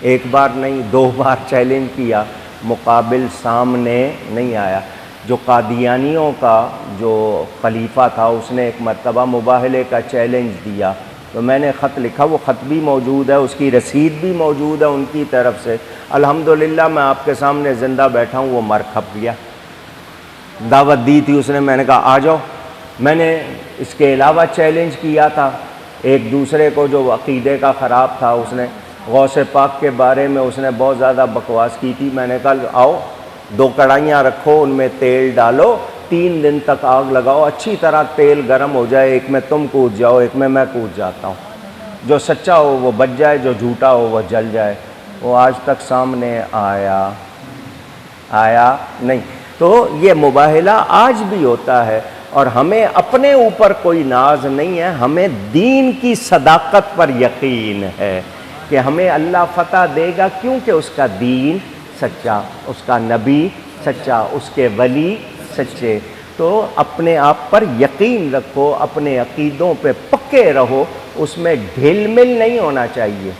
1 بار نہیں 2 بار چیلنج کیا مقابل سامنے نہیں آیا۔ جو قادیانیوں کا جو خلیفہ تھا اس نے ایک مرتبہ مباہلے کا چیلنج دیا، تو میں نے خط لکھا، وہ خط بھی موجود ہے، اس کی رسید بھی موجود ہے ان کی طرف سے۔ الحمدللہ میں آپ کے سامنے زندہ بیٹھا ہوں، وہ مر کھپ گیا۔ دعوت دی تھی اس نے، میں نے کہا آ جاؤ۔ میں نے اس کے علاوہ چیلنج کیا تھا ایک دوسرے کو جو عقیدے کا خراب تھا، اس نے غوث پاک کے بارے میں اس نے بہت زیادہ بکواس کی تھی۔ میں نے کہا آؤ 2 کڑھائیاں رکھو، ان میں تیل ڈالو، 3 دن تک آگ لگاؤ، اچھی طرح تیل گرم ہو جائے، ایک میں تم کود جاؤ، ایک میں کود جاتا ہوں، جو سچا ہو وہ بچ جائے، جو جھوٹا ہو وہ جل جائے۔ وہ آج تک سامنے آیا نہیں۔ تو یہ مباہلہ آج بھی ہوتا ہے، اور ہمیں اپنے اوپر کوئی ناز نہیں ہے، ہمیں دین کی صداقت پر یقین ہے کہ ہمیں اللہ فتح دے گا، کیونکہ اس کا دین سچا، اس کا نبی سچا، اس کے ولی سچے۔ تو اپنے آپ پر یقین رکھو، اپنے عقیدوں پہ پکے رہو، اس میں ڈھل مل نہیں ہونا چاہیے،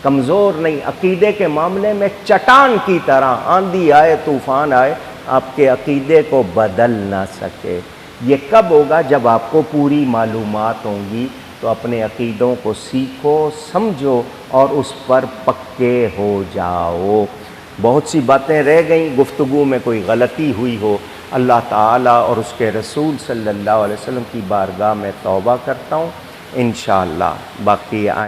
کمزور نہیں۔ عقیدے کے معاملے میں چٹان کی طرح آندھی آئے طوفان آئے، آپ کے عقیدے کو بدل نہ سکے۔ یہ کب ہوگا؟ جب آپ کو پوری معلومات ہوں گی، تو اپنے عقیدوں کو سیکھو، سمجھو اور اس پر پکے ہو جاؤ۔ بہت سی باتیں رہ گئیں، گفتگو میں کوئی غلطی ہوئی ہو، اللہ تعالیٰ اور اس کے رسول صلی اللہ علیہ وسلم کی بارگاہ میں توبہ کرتا ہوں، انشاءاللہ باقی